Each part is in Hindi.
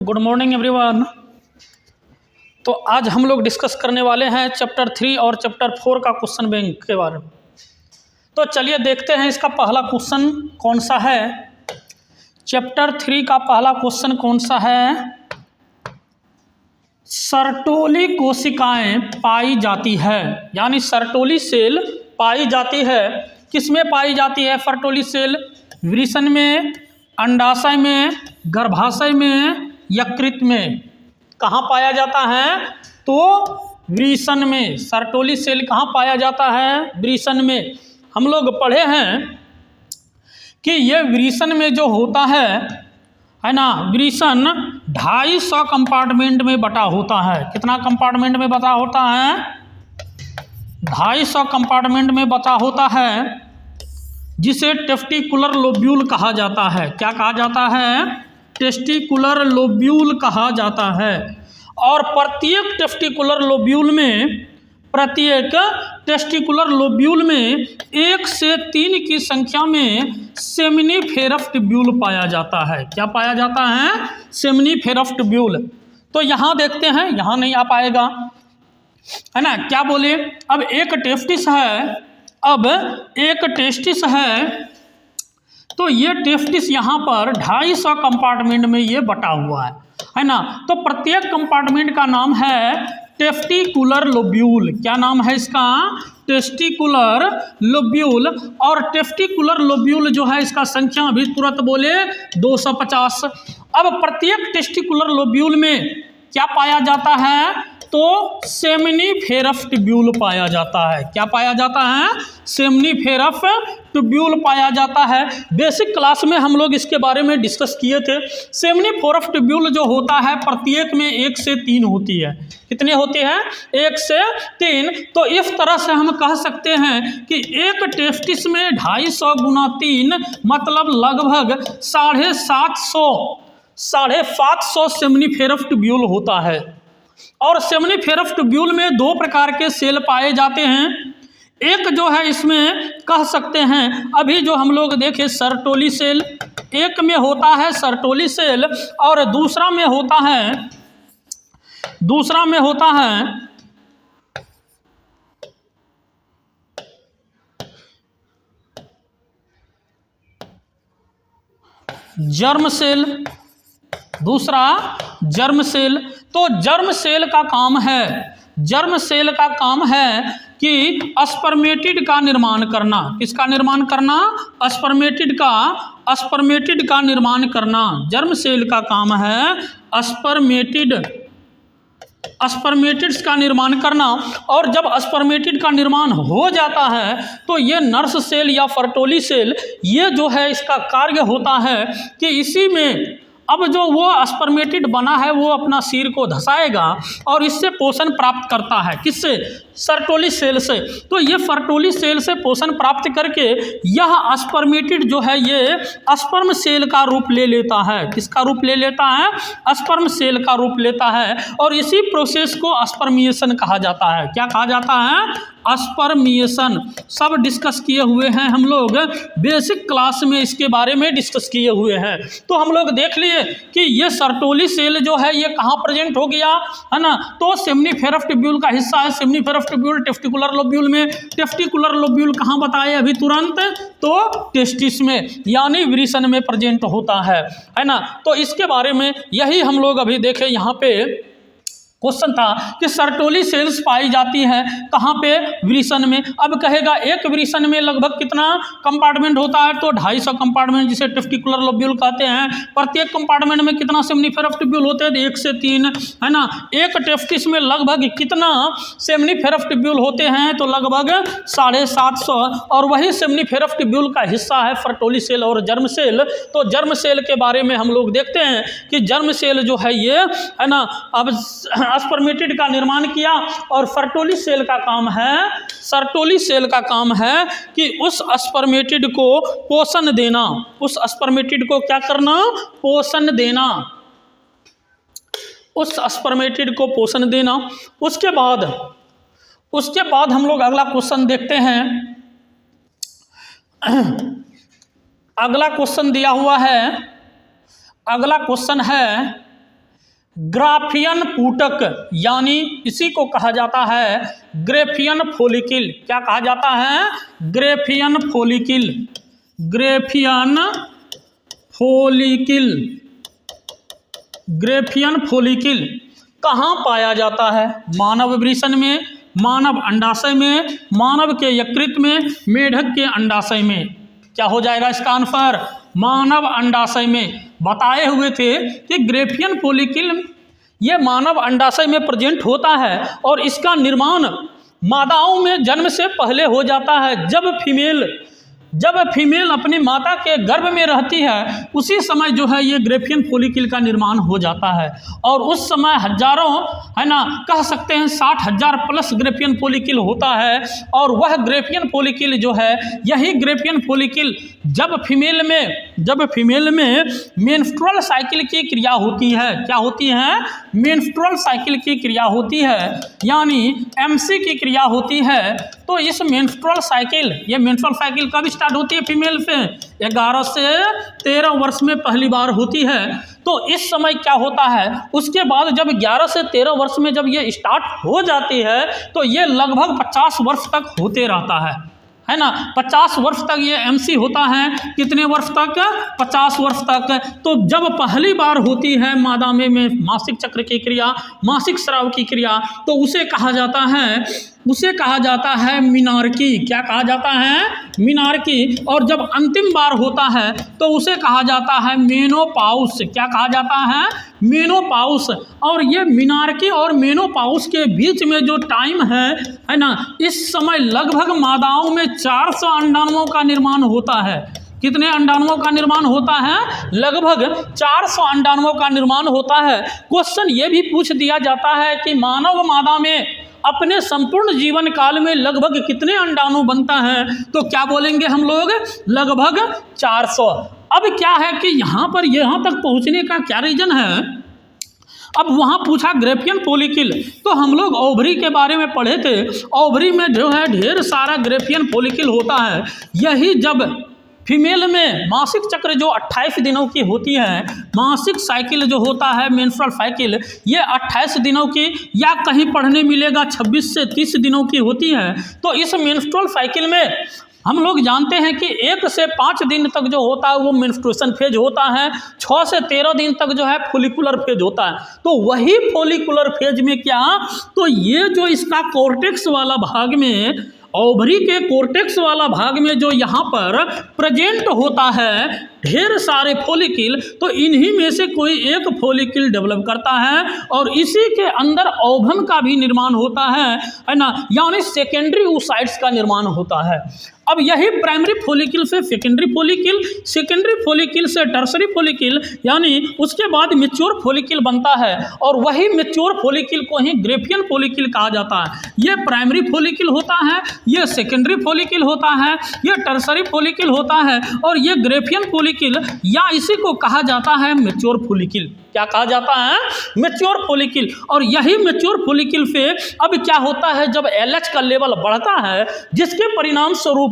Good morning everyone. तो आज हम लोग डिस्कस करने वाले हैं चैप्टर 3 और चैप्टर 4 का क्वेश्चन बैंक के बारे में। तो चलिए देखते हैं इसका पहला क्वेश्चन कौन सा है। चैप्टर 3 का पहला क्वेश्चन कौन सा है। सर्टोली कोशिकाएं पाई जाती है, यानी सर्टोली सेल पाई जाती है। किसमें पाई जाती है सर्टोली सेल? वृषण में, अंडाशय में, गर्भाशय में, यकृत में। कहाँ पाया जाता है? तो वृषण में। सर्टोली सेल कहाँ पाया जाता है? वृषण में। हम लोग पढ़े हैं कि ये वृषण में जो होता है ना, वृषण 250 कंपार्टमेंट में बटा होता है। कितना कंपार्टमेंट में बटा होता है? 250 कंपार्टमेंट में बटा होता है, जिसे टेस्टिकुलर लोब्यूल कहा जाता है। क्या कहा जाता है? टेस्टिकुलर लोब्यूल कहा जाता है। और प्रत्येक टेस्टिकुलर लोब्यूल में 1 से 3 की संख्या में सेमिनिफेरस ट्यूब्यूल पाया जाता है। क्या पाया जाता है? Seminiferous tubule. तो यहाँ देखते हैं, यहाँ नहीं आ पाएगा, है ना। क्या बोले? अब एक टेस्टिस है, तो ये टेस्टिस यहाँ पर 250 कंपार्टमेंट में ये बटा हुआ है ना। तो प्रत्येक कंपार्टमेंट का नाम है टेस्टिकुलर लोब्यूल। क्या नाम है इसका? Testicular lobule. और टेस्टिकुलर लोब्यूल जो है, इसका संख्या अभी तुरंत बोले 250। अब प्रत्येक टेस्टिकुलर लोब्यूल में क्या पाया जाता है? तो सेमिनिफेरस ट्यूब्यूल पाया जाता है। क्या पाया जाता है? सेमिनिफेरस ट्यूब्यूल पाया जाता है। बेसिक क्लास में हम लोग इसके बारे में डिस्कस किए थे। सेमिनिफेरस ट्यूब्यूल जो होता है, प्रत्येक में 1 से 3 होती है। कितने होते हैं? 1 से 3। तो इस तरह से हम कह सकते हैं कि एक टेस्टिस में 250 गुना 3 मतलब लगभग 750 सेमिनिफेरस ट्यूब्यूल होता है। और सेमिनिफेरस ट्यूब्यूल में 2 प्रकार के सेल पाए जाते हैं। एक जो है, इसमें कह सकते हैं अभी जो हम लोग देखे सर्टोली सेल, एक में होता है सर्टोली सेल, और दूसरा में होता है जर्म सेल। दूसरा जर्म सेल। तो जर्म सेल का काम है कि स्पर्मेटिड का निर्माण करना। किसका निर्माण करना? स्पर्मेटिड का निर्माण करना। जर्म सेल का काम है स्पर्मेटिड्स का निर्माण करना। और जब स्पर्मेटिड का निर्माण हो जाता है, तो ये नर्स सेल या फर्टोली सेल, ये जो है इसका कार्य होता है कि इसी में अब जो वो स्पर्मेटिड बना है, वो अपना सिर को धसाएगा और इससे पोषण प्राप्त करता है। किससे? सर्टोली सेल से। तो ये फर्टोली सेल से पोषण प्राप्त करके यह स्पर्मेटिड जो है, ये स्पर्म सेल का रूप ले लेता है। किसका रूप ले लेता है? स्पर्म सेल का रूप लेता है। और इसी प्रोसेस को स्पर्मिएशन कहा जाता है। क्या कहा जाता है? स्पर्मिएशन। सब डिस्कस किए हुए हैं हम लोग, बेसिक क्लास में इसके बारे में डिस्कस किए हुए हैं। तो हम लोग देख लिए कि ये सर्टोली सेल जो है, ये कहाँ प्रेजेंट हो गया, है ना। तो सेमिनिफेरस ट्यूब्यूल का हिस्सा है। सेमिनिफेरस ट्यूब्यूल टेस्टिकुलर लोब्यूल में। टेस्टिकुलर लोब्यूल कहाँ बताए अभी तुरंत? तो टेस्टिस में, यानी वृषण में प्रेजेंट होता है ना। तो इसके बारे में यही हम लोग अभी देखे। यहाँ पे क्वेश्चन था कि सर्टोली सेल्स पाई जाती हैं कहाँ पे? वृषण में। अब कहेगा एक वृषण में लगभग कितना कंपार्टमेंट होता है? तो 250 कंपार्टमेंट, जिसे टेस्टिकुलर लोब्यूल कहते हैं। प्रत्येक कंपार्टमेंट में कितना सेमिनिफेरस ट्यूब्यूल होते हैं? 1 से 3, है ना। एक टेस्टिस में लगभग कितना सेमिनिफेरस ट्यूब्यूल होते हैं? तो लगभग 750। और वही सेमिनिफेरस ट्यूब्यूल का हिस्सा है फर्टोली सेल और जर्म सेल। तो जर्म सेल के बारे में हम लोग देखते हैं कि जर्म सेल जो है, ये है ना, अब स्पर्मेटिड का निर्माण किया। और सर्टोली सेल का काम है कि उस स्पर्मेटिड को पोषण देना। उस स्पर्मेटिड को क्या करना? पोषण देना। उस स्पर्मेटिड को पोषण देना। उसके बाद हम लोग अगला क्वेश्चन देखते हैं। अगला क्वेश्चन दिया हुआ है, अगला क्वेश्चन है ग्राफियन पुटक, यानी इसी को कहा जाता है ग्रेफियन फोलिकिल। क्या कहा जाता है? ग्रेफियन फोलिकिल। ग्रेफियन फोलिकिल। ग्रेफियन फोलिकिल कहाँ पाया जाता है? मानव वृषण में, मानव अंडाशय में, मानव के यकृत में, मेढक के अंडाशय में। क्या हो जाएगा इसका आंसर? मानव अंडाशय में। बताए हुए थे कि ग्रेफियन फोलिकिल ये मानव अंडाशय में प्रेजेंट होता है और इसका निर्माण मादाओं में जन्म से पहले हो जाता है। जब फीमेल अपनी माता के गर्भ में रहती है उसी समय जो है ये ग्रेफियन फोलिकिल का निर्माण हो जाता है और उस समय हजारों, है ना, कह सकते हैं 60,000 प्लस ग्रेफियन फोलिकिल होता है। और वह ग्रेफियन फोलिकिल जो है, यही ग्रेफियन फोलिकिल जब फीमेल में मेंस्ट्रुअल साइकिल की क्रिया होती है। क्या होती है? मेंस्ट्रुअल साइकिल की क्रिया होती है, यानी एमसी की क्रिया होती है। तो इस मेंस्ट्रुअल साइकिल कब स्टार्ट होती है फीमेल पे? 11 से 13 वर्ष में पहली बार होती है। तो इस समय क्या होता है, उसके बाद जब 11 से 13 वर्ष में जब ये स्टार्ट हो जाती है तो ये लगभग 50 वर्ष तक होते रहता है ना। 50 वर्ष तक ये एमसी होता है। कितने वर्ष तक? 50 वर्ष तक। तो जब पहली बार होती है मादा में मासिक चक्र की क्रिया, मासिक स्राव की क्रिया, तो उसे कहा जाता है मिनार्की। क्या कहा जाता है? मिनार्की। और जब अंतिम बार होता है तो उसे कहा जाता है मेनोपाउस। क्या कहा जाता है? मेनोपाउस। और ये मिनार्की और मेनोपाउस के बीच में जो टाइम है ना, इस समय लगभग मादाओं में 400 अंडाणुओं का निर्माण होता है। कितने अंडाणुओं का निर्माण होता है? लगभग 400 अंडाणुओं का निर्माण होता है। क्वेश्चन ये भी पूछ दिया जाता है कि मानव मादा में अपने संपूर्ण जीवन काल में लगभग कितने अंडाणु बनता है? तो क्या बोलेंगे हम लोग? लगभग 400। अब क्या है कि यहाँ तक पहुँचने का क्या रीजन है? अब वहाँ पूछा ग्रेफियन फोलिकिल, तो हम लोग ओवरी के बारे में पढ़े थे। ओवरी में जो है ढेर सारा ग्रेफियन फोलिकिल होता है। यही जब फीमेल में मासिक चक्र जो 28 दिनों की होती है, मासिक साइकिल जो होता है मेंस्ट्रुअल साइकिल, ये 28 दिनों की या कहीं पढ़ने मिलेगा 26 से 30 दिनों की होती है। तो इस मेंस्ट्रुअल साइकिल में हम लोग जानते हैं कि 1 से 5 दिन तक जो होता है वो मेंस्ट्रुएशन फेज होता है। 6 से 13 दिन तक जो है फोलिकुलर फेज होता है। तो वही फोलिकुलर फेज में क्या, तो ये जो इसका कोर्टेक्स वाला भाग में, ओवरी के कोर्टेक्स वाला भाग में जो यहाँ पर प्रेजेंट होता है ढेर सारे फोलिकिल, तो इन्हीं में से कोई एक फोलिकिल डेवलप करता है और इसी के अंदर ओवम का भी निर्माण होता है ना, यानी सेकेंडरी oocytes का निर्माण होता है। अब यही प्राइमरी फोलिकिल से सेकेंडरी फोलिकिल, सेकेंडरी फोलिकिल से टर्सरी फोलिकिल, यानी उसके बाद मैच्योर फोलिकिल बनता है और वही मैच्योर फोलिकिल को ही ग्रेफियन फोलिकिल कहा जाता है। ये प्राइमरी फोलिकिल होता है, ये सेकेंडरी फोलिकिल होता है, ये टर्सरी फोलिकिल होता है और ये ग्रेफियन फोलिकिल या इसी को कहा जाता है मैच्योर फोलिकिल। क्या कहा जाता है? मैच्योर फोलिकिल। और यही मैच्योर फोलिकिल से अब क्या होता है, जब LH का लेवल बढ़ता है जिसके परिणाम स्वरूप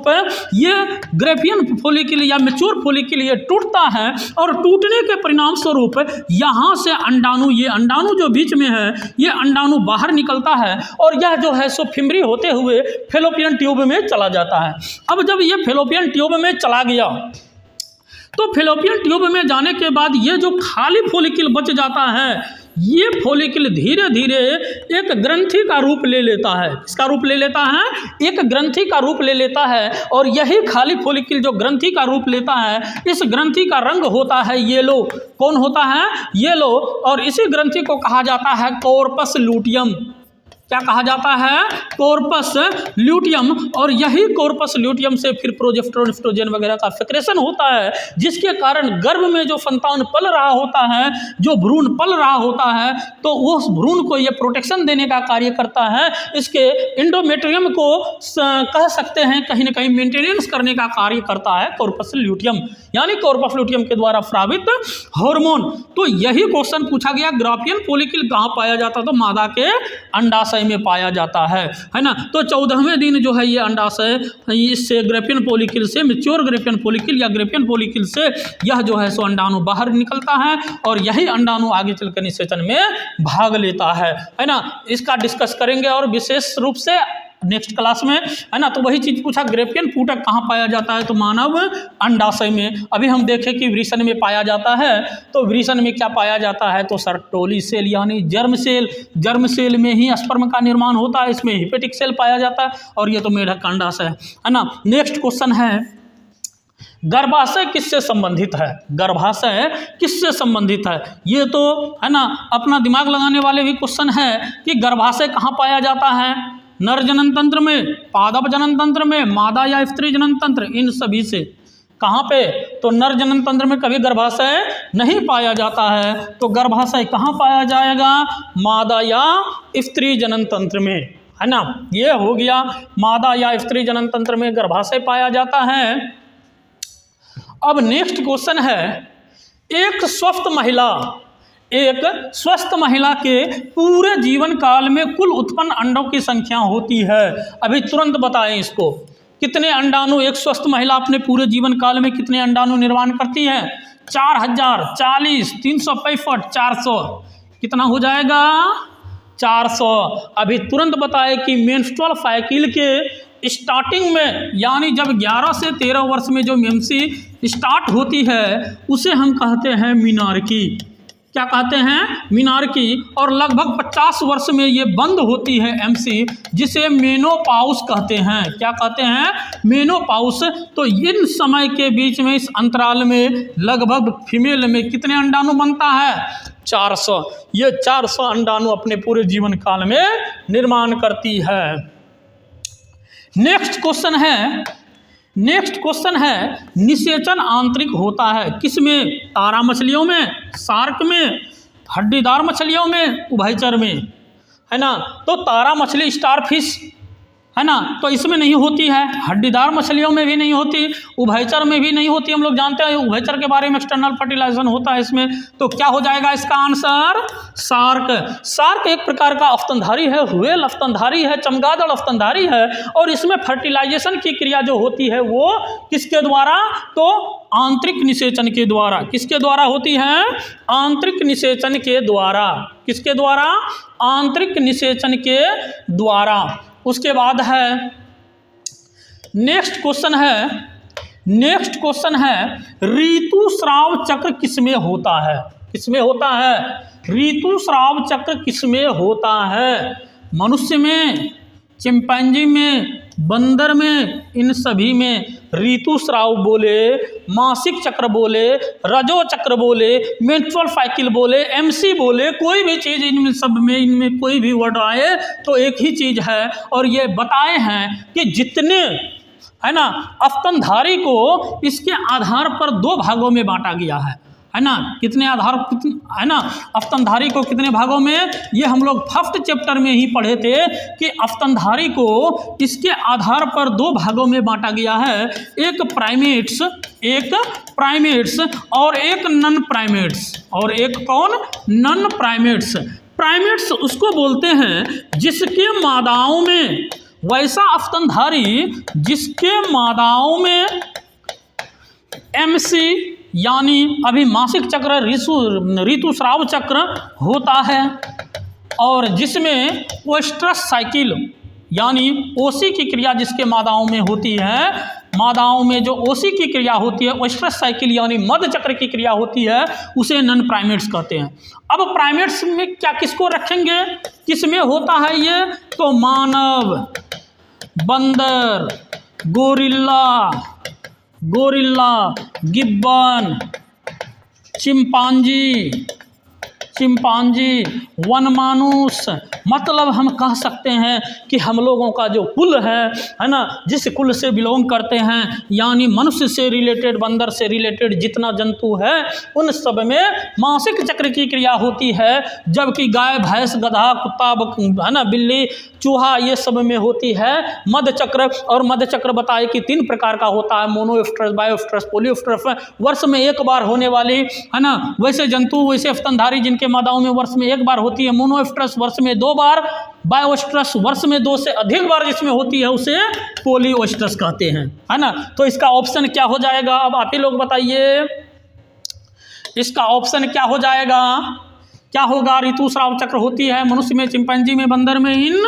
ये ग्रेफियन फोलिकिल या मैच्योर फोलिकिल ये टूटता है और टूटने के परिणाम स्वरूप यहाँ से अंडाणु, ये अंडाणु जो बीच में है, ये अंडाणु बाहर निकलता है और यह जो है सो फिमरी होते हुए फेलोपियन ट्यूब में चला जाता है। अब जब ये फेलोपियन ट्यूब में चला गया तो फेलोपियन ट्यूब में जाने के बाद ये जो खाली फोलिकिल बच जाता है, ये फोलिकिल धीरे धीरे एक ग्रंथि का रूप ले लेता है। इसका रूप ले लेता है, एक ग्रंथि का रूप ले लेता है और यही खाली फोलिकिल जो ग्रंथि का रूप लेता है, इस ग्रंथि का रंग होता है येलो। कौन होता है? येलो। और इसी ग्रंथि को कहा जाता है कॉर्पस लूटियम। क्या कहा जाता है? Corpus luteum. और यही कॉर्पस ल्यूटियम से फिर प्रोजेस्टेरोन, एस्ट्रोजन वगैरह का सेक्रेशन होता है, जिसके कारण गर्भ में जो संतान पल रहा होता है, जो भ्रूण पल रहा होता है, तो उस भ्रूण को ये प्रोटेक्शन देने का कार्य करता है। इसके एंडोमेट्रियम को कह सकते हैं कहीं ना कहीं मेंटेनेंस करने का कार्य करता है कॉर्पस ल्यूटियम, यानी कॉर्पस ल्यूटियम के द्वारा स्रावित हार्मोन। तो यही क्वेश्चन पूछा गया, ग्राफियन फोलिकिल कहाँ पाया जाता? तो मादा के अंडाशय अंडाशय में पाया जाता है ना। तो 14वें दिन जो है ये अंडाशय इससे ग्रेपियन फॉलिकल से, मैच्योर ग्रेपियन फॉलिकल या ग्रेपियन फॉलिकल से यह जो है सो अंडाणु बाहर निकलता है और यही अंडाणु आगे चलकर निषेचन में भाग लेता है ना। इसका डिस्कस करेंगे और विशेष रूप से नेक्स्ट क्लास में, है ना। तो वही चीज़ पूछा, ग्रेपियन फूटक कहाँ पाया जाता है, तो मानव अंडाशय में। अभी हम देखें कि वृषण में पाया जाता है, तो वृषण में क्या पाया जाता है, तो सर्टोली सेल यानी जर्म सेल, जर्म सेल में ही स्पर्म का निर्माण होता है, इसमें हिपेटिक सेल पाया जाता है, और ये तो मेढक का अंडाशय है ना। नेक्स्ट क्वेश्चन है, गर्भाशय किससे संबंधित है, गर्भाशय किससे संबंधित है। ये तो है ना अपना दिमाग लगाने वाले भी क्वेश्चन है कि गर्भाशय कहाँ पाया जाता है, नर जनन तंत्र में, पादप जनन तंत्र में, मादा या स्त्री जनन तंत्र, इन सभी से। कहाँ पे, तो नर जनन तंत्र में कभी गर्भाशय नहीं पाया जाता है, तो गर्भाशय कहाँ पाया जाएगा, मादा या स्त्री जनन तंत्र में, है ना। ये हो गया, मादा या स्त्री जनन तंत्र में गर्भाशय पाया जाता है। अब नेक्स्ट क्वेश्चन है, एक स्वस्थ महिला के पूरे जीवन काल में कुल उत्पन्न अंडों की संख्या होती है। अभी तुरंत बताएं इसको, कितने अंडाणु एक स्वस्थ महिला अपने पूरे जीवन काल में कितने अंडाणु निर्माण करती है, 4000, 40, 365, 400, कितना हो जाएगा, 400। अभी तुरंत बताएं कि मेंस्ट्रुअल साइकिल के स्टार्टिंग में, यानी जब 11 से 13 वर्ष में जो मेंसी स्टार्ट होती है उसे हम कहते हैं मीनार्की। क्या कहते हैं, मीनार्की। और लगभग 50 वर्ष में ये बंद होती है एमसी, जिसे मेनोपाउस कहते हैं। क्या कहते हैं, मेनोपाउस। तो इन समय के बीच में, इस अंतराल में लगभग फीमेल में कितने अंडाणु बनता है, 400। ये 400 अंडाणु अपने पूरे जीवन काल में निर्माण करती है। नेक्स्ट क्वेश्चन है, निषेचन आंतरिक होता है किसमें, तारा मछलियों में, शार्क में, हड्डीदार मछलियों में, उभयचर में, है ना। तो तारा मछली, स्टारफिश, है ना, तो इसमें नहीं होती है, हड्डीदार मछलियों में भी नहीं होती, उभयचर में भी नहीं होती। हम लोग जानते हैं उभयचर के बारे में, एक्सटर्नल फर्टिलाइजेशन होता है इसमें। तो क्या हो जाएगा इसका आंसर, शार्क। शार्क एक प्रकार का स्तनधारी है, व्हेल स्तनधारी है, चमगादड़ स्तनधारी है, और इसमें फर्टिलाइजेशन की क्रिया जो होती है वो किसके द्वारा, तो आंतरिक निषेचन के द्वारा। किसके द्वारा होती है, आंतरिक निषेचन के द्वारा। किसके द्वारा, आंतरिक निषेचन के द्वारा। उसके बाद है नेक्स्ट क्वेश्चन है, ऋतुस्राव चक्र किसमें होता है, किसमें होता है, ऋतुस्राव चक्र किसमें होता है, मनुष्य में, चिंपैंजी में, बंदर में, इन सभी में ऋतुस्राव बोले, मासिक चक्र बोले, रजो चक्र बोले, मेंस्ट्रुअल साइकिल बोले, एमसी बोले, कोई भी चीज़ इनमें सब में, इनमें कोई भी वर्ड आए तो एक ही चीज़ है। और ये बताए हैं कि जितने, है ना, स्तनधारी को इसके आधार पर 2 भागों में बांटा गया है ना। कितने आधार, है ना, स्तनधारी को कितने भागों में, ये हम लोग फर्स्ट चैप्टर में ही पढ़े थे कि स्तनधारी को इसके आधार पर 2 भागों में बांटा गया है, एक प्राइमेट्स और एक नॉन प्राइमेट्स। और एक कौन, नॉन प्राइमेट्स। प्राइमेट्स उसको बोलते हैं जिसके मादाओं में, वैसा स्तनधारी जिसके मादाओं में एमसी यानी अभी मासिक चक्र, ऋतुस्राव चक्र होता है, और जिसमें ओएस्ट्रस साइकिल यानी ओसी की क्रिया जिसके मादाओं में होती है, मादाओं में जो ओसी की क्रिया होती है, ओएस्ट्रस साइकिल यानी मध्य चक्र की क्रिया होती है, उसे नॉन प्राइमेट्स कहते हैं। अब प्राइमेट्स में क्या, किसको रखेंगे, किसमें होता है ये, तो मानव, बंदर, गोरिल्ला, गिब्बन, चिंपांजी, वनमानुष। मतलब हम कह सकते हैं कि हम लोगों का जो कुल है ना, जिस कुल से बिलोंग करते हैं, यानी मनुष्य से रिलेटेड, बंदर से रिलेटेड जितना जंतु है, उन सब में मासिक चक्र की क्रिया होती है, जबकि गाय, भैंस, गधा, कुत्ता, है ना, बिल्ली, चूहा, ये सब में होती है मध्य चक्र। और मध्य चक्र बताए कि 3 प्रकार का होता है, मोनोइफ्ट्रस, बायोइफ्ट्रस, पॉलीइफ्ट्रस, वर्ष में एक बार होने वाली, है ना। वैसे जंतु, वैसे स्तनधारी जिनके मादाओं में वर्ष में एक बार होती है मोनोइफ्ट्रस, वर्ष में 2 बार, बायोइफ्ट्रस वर्ष में 2 से अधिक बार जिसमें होती है उसे पॉलीओस्ट्रस कहते हैं, है ना। तो इसका ऑप्शन क्या हो जाएगा, अब आप ही लोग बताइए, इसका ऑप्शन क्या हो जाएगा, क्या होगा। ऋतुस्राव चक्र होती है मनुष्य में, चिंपैंजी में, बंदर में, इन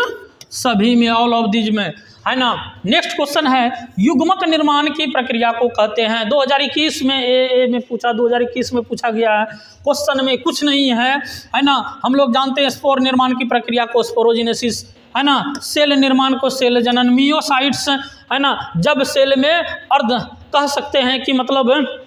सभी में, ऑल ऑफ दीज में, है ना। नेक्स्ट क्वेश्चन है, युग्मक निर्माण की प्रक्रिया को कहते हैं। 2021 में ए में पूछा, 2021 में पूछा गया है, क्वेश्चन में कुछ नहीं है ना। हम लोग जानते हैं स्पोर निर्माण की प्रक्रिया को स्पोरोजेनेसिस, है ना। सेल निर्माण को सेल जनन, मियोसाइट्स, है ना। जब सेल में अर्ध कह सकते हैं कि मतलब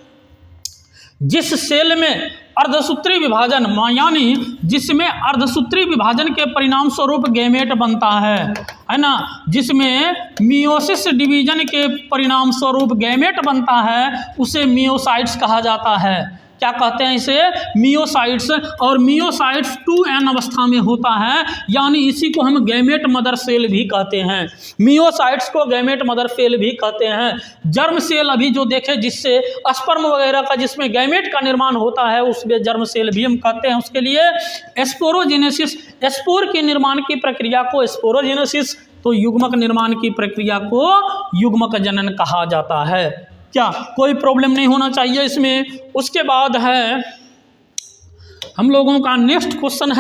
जिस सेल में अर्धसूत्री विभाजन, यानी जिसमें अर्धसूत्री विभाजन के परिणाम स्वरूप गैमेट बनता है ना, जिसमें मियोसिस डिवीजन के परिणाम स्वरूप गैमेट बनता है, उसे मियोसाइट्स कहा जाता है। क्या कहते हैं इसे, मियोसाइट्स। और मियोसाइट्स 2n अवस्था में होता है, यानी इसी को हम गैमेट मदर सेल भी कहते हैं। मियोसाइट्स को गैमेट मदर सेल भी कहते हैं। जर्म सेल अभी जो देखे, जिससे स्पर्म वगैरह का, जिसमें गैमेट का निर्माण होता है, उसमें जर्म सेल भी हम कहते हैं। उसके लिए स्पोरोजेनेसिस, स्पोर के निर्माण की प्रक्रिया को स्पोरोजेनेसिस, तो युग्मक निर्माण की प्रक्रिया को युग्मक जनन कहा जाता है। क्या कोई प्रॉब्लम नहीं होना चाहिए इसमें। उसके बाद है हम लोगों का नेक्स्ट क्वेश्चन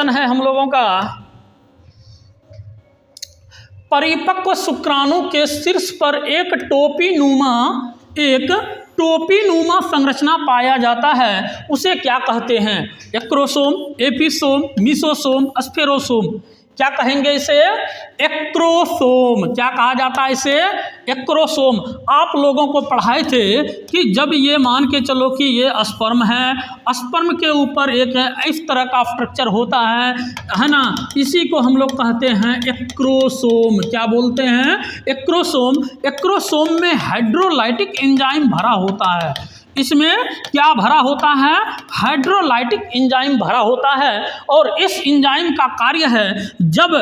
है हम लोगों का, परिपक्व शुक्राणु के शीर्ष पर एक टोपी नुमा संरचना पाया जाता है, उसे क्या कहते हैं। Acrosome, episome, mesosome, spherosome. क्या कहेंगे इसे, एक्रोसोम। क्या कहा जाता है इसे, एक्रोसोम। आप लोगों को पढ़ाए थे कि जब ये मान के चलो कि ये स्पर्म है, स्पर्म के ऊपर एक इस तरह का स्ट्रक्चर होता है ना, इसी को हम लोग कहते हैं एक्रोसोम। क्या बोलते हैं, एक्रोसोम। एक्रोसोम में हाइड्रोलाइटिक एंजाइम भरा होता है। इसमें क्या भरा होता है, हाइड्रोलाइटिक एंजाइम भरा होता है। और इस एंजाइम का कार्य है, जब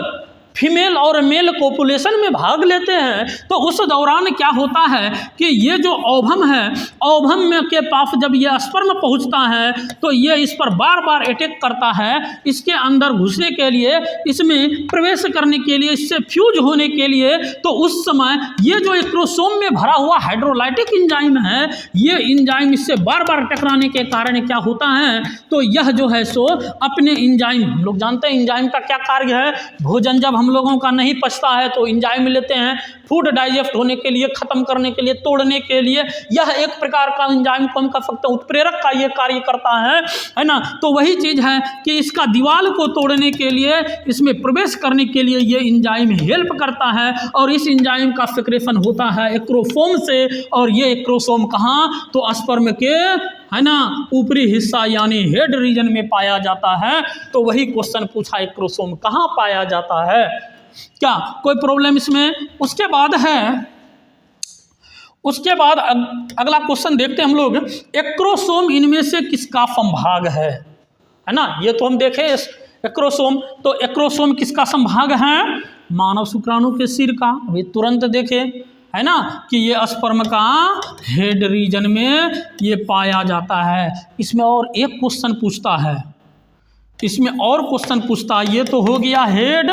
फीमेल और मेल कोपुलेशन में भाग लेते हैं तो उस दौरान क्या होता है कि ये जो ओवम है, ओवम में के पास जब ये स्पर्म पहुंचता है तो ये इस पर बार बार अटैक करता है, इसके अंदर घुसने के लिए, इसमें प्रवेश करने के लिए, इससे फ्यूज होने के लिए। तो उस समय ये जो एक्रोसोम में भरा हुआ हाइड्रोलाइटिक एंजाइम है, ये एंजाइम इससे बार बार टकराने के कारण क्या होता है, तो यह जो है सो अपने एंजाइम, हम लोग जानते हैं एंजाइम का क्या कार्य है। भोजन जब हम लोगों का नहीं पचता है तो एंजाइम लेते हैं, फूड डाइजेस्ट होने के लिए, खत्म करने के लिए, तोड़ने के लिए। यह एक प्रकार का एंजाइम को हम कह सकते हैं उत्प्रेरक का ये कार्य करता है ना। तो वही चीज है कि इसका दीवार को तोड़ने के लिए, इसमें प्रवेश करने के लिए ये एंजाइम हेल्प करता है। और इस एंजाइम का सिक्रेशन होता है एक्रोसोम से। और ये एक्रोसोम कहाँ, तो स्पर्म के, है ना, ऊपरी हिस्सा यानी हेड रीजन में पाया जाता है। तो वही क्वेश्चन पूछा, एक्रोसोम कहाँ पाया जाता है। क्या कोई प्रॉब्लम इसमें। उसके बाद अगला क्वेश्चन देखते हैं हम लोग, एक्रोसोम इनमें से किसका संभाग है ना। ये तो हम देखें एक्रोसोम, तो एक्रोसोम किसका संभाग है, मानव शुक्राणु के सिर का। अभी तुरंत देखे, है ना, कि ये स्पर्म का हेड रीजन में ये पाया जाता है। इसमें और एक क्वेश्चन पूछता है, ये तो हो गया हेड,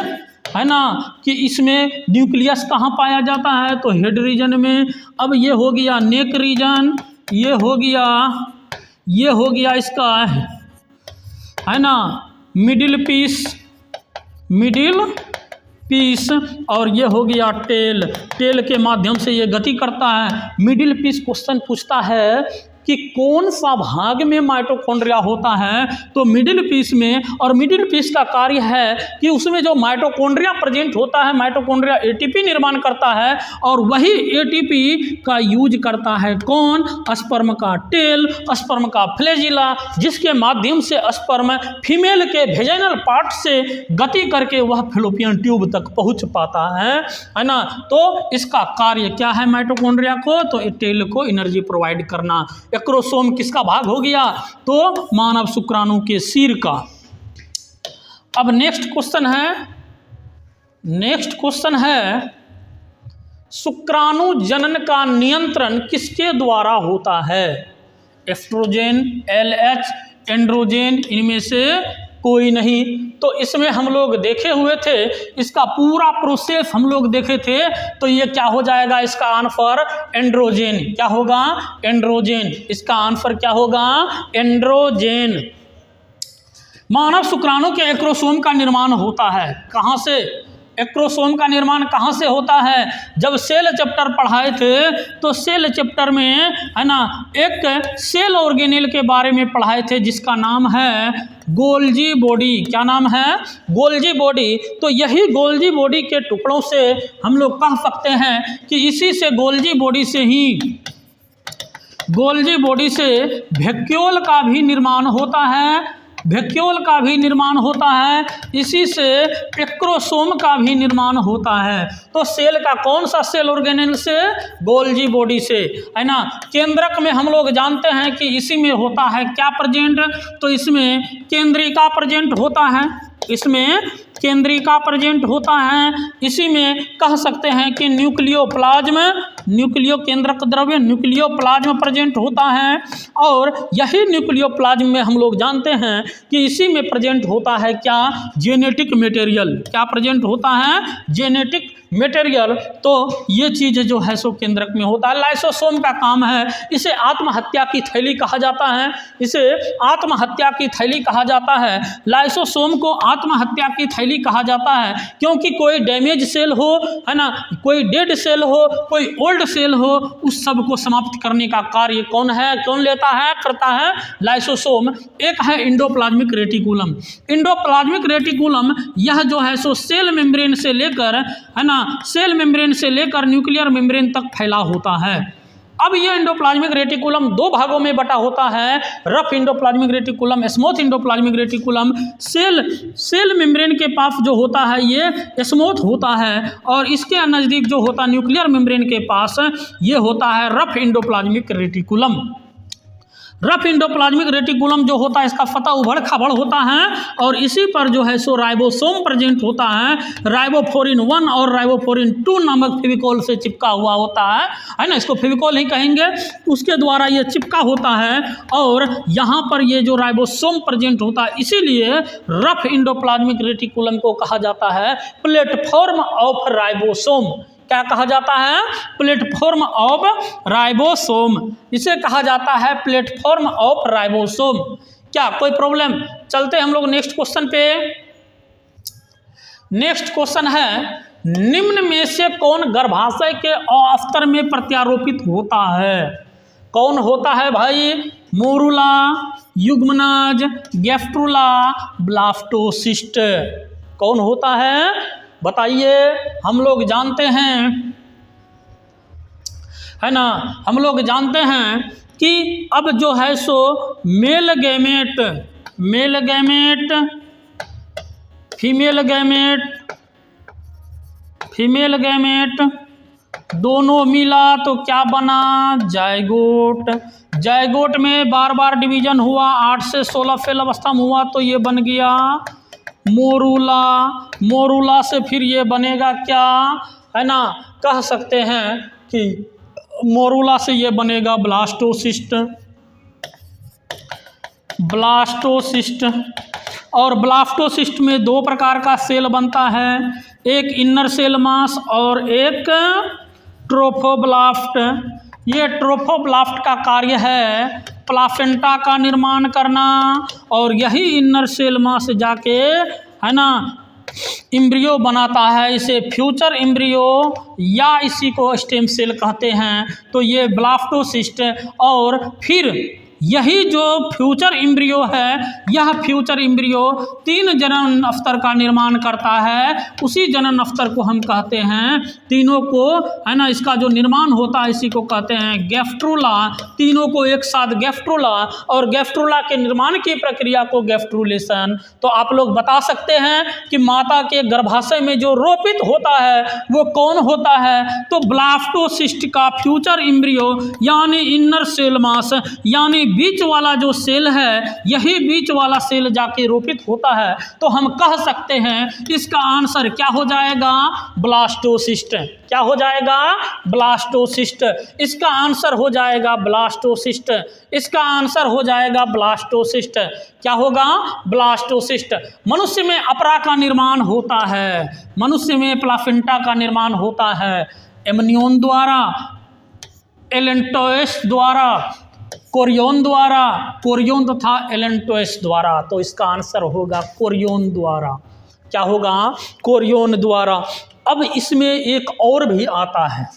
है ना, कि इसमें न्यूक्लियस कहाँ पाया जाता है, तो हेड रीजन में। अब ये हो गया नेक रीजन, ये हो गया इसका, है ना, मिडिल पीस, और ये हो गया टेल के माध्यम से ये गति करता है। मिडिल पीस क्वेश्चन पूछता है कि कौन सा भाग में माइटोकॉन्ड्रिया होता है, तो मिडिल पीस में। और मिडिल पीस का कार्य है कि उसमें जो माइटोकॉन्ड्रिया प्रेजेंट होता है, माइटोकॉन्ड्रिया एटीपी निर्माण करता है, और वही एटीपी का यूज करता है कौन, स्पर्म का टेल, स्पर्म का फ्लैजिला, जिसके माध्यम से स्पर्म फीमेल के वेजाइनल पार्ट से गति करके वह फैलोपियन ट्यूब तक पहुंच पाता है ना। तो इसका कार्य क्या है माइटोकॉन्ड्रिया को, तो टेल को एनर्जी प्रोवाइड करना। एक्रोसोम किसका भाग हो गया, तो मानव शुक्राणु के सिर का। अब नेक्स्ट क्वेश्चन है शुक्राणु जनन का नियंत्रण किसके द्वारा होता है? एस्ट्रोजेन, LH, एंड्रोजेन, इनमें से कोई नहीं। तो इसमें हम लोग देखे हुए थे, इसका पूरा प्रोसेस हम लोग देखे थे। तो ये क्या हो जाएगा? इसका आंसर एंड्रोजेन। क्या होगा? एंड्रोजेन। इसका आंसर क्या होगा? एंड्रोजेन। मानव शुक्राणु के एक्रोसोम का निर्माण होता है कहाँ से? एक्रोसोम का निर्माण कहाँ से होता है? जब सेल चैप्टर पढ़ाए थे तो सेल चैप्टर में है ना एक सेल ऑर्गेनेल के बारे में पढ़ाए थे जिसका नाम है गोल्जी बॉडी। क्या नाम है? Golgi body. तो यही गोल्जी बॉडी के टुकड़ों से हम लोग कह सकते हैं कि इसी से गोल्जी बॉडी से वैक्यूल का भी निर्माण होता है। वैक्यूल का भी निर्माण होता है, इसी से एक्रोसोम का भी निर्माण होता है। तो सेल का कौन सा सेल ऑर्गेनेल से? गोल्जी बॉडी से, है ना। केंद्रक में हम लोग जानते हैं कि इसी में होता है क्या प्रेजेंट? तो इसमें केंद्रिका प्रेजेंट होता है। इसमें केंद्रिका प्रेजेंट होता है। इसी में कह सकते हैं कि न्यूक्लियोप्लाज्म, न्यूक्लियो केंद्रक द्रव्य न्यूक्लियोप्लाज्म प्रेजेंट होता है। और यही न्यूक्लियोप्लाज्म में हम लोग जानते हैं कि इसी में प्रेजेंट होता है क्या? Genetic material. क्या प्रेजेंट होता है? Genetic material. तो ये चीज़ जो है सो केंद्रक में होता है। लाइसोसोम का काम है, इसे आत्महत्या की थैली कहा जाता है। इसे आत्महत्या की थैली कहा जाता है। लाइसोसोम को आत्महत्या की थैली कहा जाता है क्योंकि कोई डैमेज सेल हो, है ना, कोई डेड सेल हो, कोई ओल्ड सेल हो, उस सब को समाप्त करने का कार्य कौन लेता है? करता है लाइसोसोम। एक है इंडोप्लाज्मिक रेटिकुलम। इंडोप्लाज्मिक रेटिकुलम यह जो है सो सेल मेम्ब्रेन से लेकर, है ना, सेल मेम्ब्रेन से लेकर न्यूक्लियर मेम्ब्रेन तक फैला होता है। अब ये इंडोप्लाज्मिक रेटिकुलम दो भागों में बटा होता है, rough endoplasmic reticulum, smooth endoplasmic reticulum. Cell membrane के पास जो होता है ये स्मूथ होता है और इसके नज़दीक जो होता है न्यूक्लियर मेम्ब्रेन के पास ये होता है rough endoplasmic reticulum. Rough endoplasmic reticulum जो होता है इसका सतह उबड़ खाबड़ होता है और इसी पर जो है सो राइबोसोम प्रेजेंट होता है। राइबोफ्लोरिन 1 और राइबोफ्लोरिन 2 नामक फेविकोल से चिपका हुआ होता है ना, इसको फेविकोल ही कहेंगे। उसके द्वारा ये चिपका होता है और यहाँ पर ये जो राइबोसोम प्रेजेंट होता है, इसीलिए रफ इंडोप्लाज्मिक रेटिकुलम को कहा जाता है प्लेटफॉर्म ऑफ राइबोसोम। क्या कहा जाता है? Platform of ribosome. इसे कहा जाता है प्लेटफॉर्म ऑफ राइबोसोम। क्या कोई प्रॉब्लम? चलते हम लोग नेक्स्ट क्वेश्चन पे। नेक्स्ट क्वेश्चन है निम्न में से कौन गर्भाशय के अस्तर में प्रत्यारोपित होता है? कौन होता है भाई? मोरूला, युग्मनज, गैस्ट्रुला, ब्लास्टोसिस्ट। कौन होता है बताइए? हम लोग जानते हैं, है ना, हम लोग जानते हैं कि अब जो है सो मेल गैमेट, फीमेल गैमेट दोनों मिला तो क्या बना? जायगोट। जायगोट में बार बार डिवीजन हुआ, 8 से 16 सेल अवस्था में हुआ तो ये बन गया मोरूला। मोरूला से फिर ये बनेगा क्या? है ना, कह सकते हैं कि मोरूला से ये बनेगा ब्लास्टोसिस्ट। और ब्लास्टोसिस्ट में 2 प्रकार का सेल बनता है, एक इनर सेल मास और एक ट्रोफोब्लास्ट। ये ट्रोफोब्लास्ट का कार्य है प्लासेंटा का निर्माण करना और यही इनर सेल मास जाके, है ना, एम्ब्रियो बनाता है। इसे फ्यूचर एम्ब्रियो या इसी को स्टेम सेल कहते हैं। तो ये ब्लास्टोसिस्ट और फिर यही जो फ्यूचर एम्ब्रियो है, यह फ्यूचर एम्ब्रियो 3 जनन अफ्तर का निर्माण करता है। उसी जनन अफ्तर को हम कहते हैं, तीनों को, है ना, इसका जो निर्माण होता है इसी को कहते हैं गैस्ट्रुला। तीनों को एक साथ गैस्ट्रुला, और गैस्ट्रुला के निर्माण की प्रक्रिया को गैस्ट्रुलेशन। तो आप लोग बता सकते हैं कि माता के गर्भाशय में जो रोपित होता है वो कौन होता है? तो ब्लास्टोसिस्ट का फ्यूचर एम्ब्रियो यानी इनर सेल मास यानी यानी बीच वाला जो सेल है, यही बीच वाला सेल जाके रोपित होता है, तो हम कह सकते हैं इसका आंसर क्या हो जाएगा, ब्लास्टोसिस्ट। क्या हो जाएगा, ब्लास्टोसिस्ट। इसका आंसर हो जाएगा ब्लास्टोसिस्ट। इसका आंसर हो जाएगा ब्लास्टोसिस्ट। क्या होगा, ब्लास्टोसिस्ट। मनुष्य में अपरा का निर्माण होता है, मनुष्य में प्लासेंटा का निर्माण होता है एमनियोन द्वारा, एलेंटोइस द्वारा, कोरियोन द्वारा, कोरियोन तथा एलेंटोइस द्वारा। तो इसका आंसर होगा कोरियोन द्वारा। क्या होगा, कोरियोन द्वारा। अब इसमें एक और भी आता है,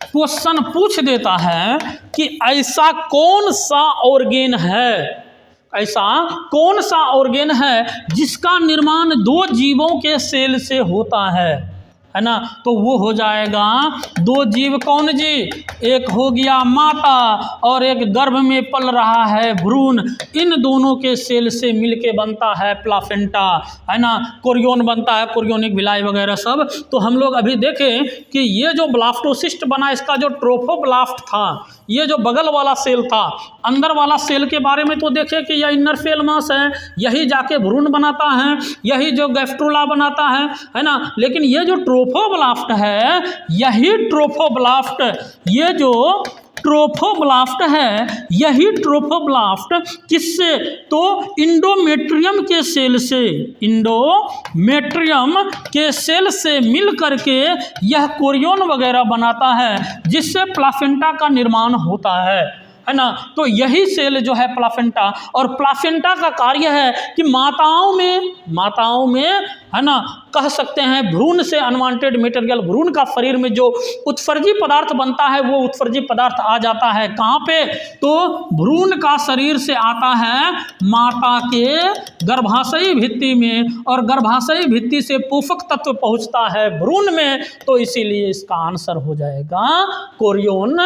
क्वेश्चन पूछ देता है कि ऐसा कौन सा ऑर्गेन है, ऐसा कौन सा ऑर्गेन है जिसका निर्माण दो जीवों के सेल से होता है ना। तो वो हो जाएगा, दो जीव कौन जी, एक हो गया माता और एक गर्भ में पल रहा है भ्रूण, इन दोनों के सेल से मिलके बनता है प्लासेंटा, है ना। कोरियोन बनता है, कोरियोनिक भिलाई वगैरह सब। तो हम लोग अभी देखें कि ये जो ब्लास्टोसिस्ट बना, इसका जो ट्रोफोब्लास्ट था, ये जो बगल वाला सेल था, अंदर वाला सेल के बारे में तो देखें कि यह इनर सेल मास है, यही जाके भ्रूण बनाता है, यही जो गैस्ट्रोला बनाता है ना। लेकिन ये जो ट्रोफोब्लास्ट है, यही ट्रोफोब्लास्ट, ये जो ट्रोफोब्लास्ट है, यही ट्रोफोब्लास्ट किससे, तो इंडोमेट्रियम के सेल से, इंडोमेट्रियम के सेल से मिल करके यह कोरियोन वगैरह बनाता है, जिससे प्लासेंटा का निर्माण होता है ना। तो यही सेल जो है प्लासेंटा, और प्लासेंटा का कार्य है कि माताओं में है ना, कह सकते हैं भ्रूण से अनवांटेड मटेरियल, भ्रूण का शरीर में जो उत्सर्जी पदार्थ बनता है, वो उत्सर्जी पदार्थ आ जाता है कहाँ पे, तो भ्रूण का शरीर से आता है माता के गर्भाशयी भित्ति में, और गर्भाशयी भित्ति से पोषक तत्व पहुँचता है भ्रूण में। तो इसीलिए इसका आंसर हो जाएगा कोरियोन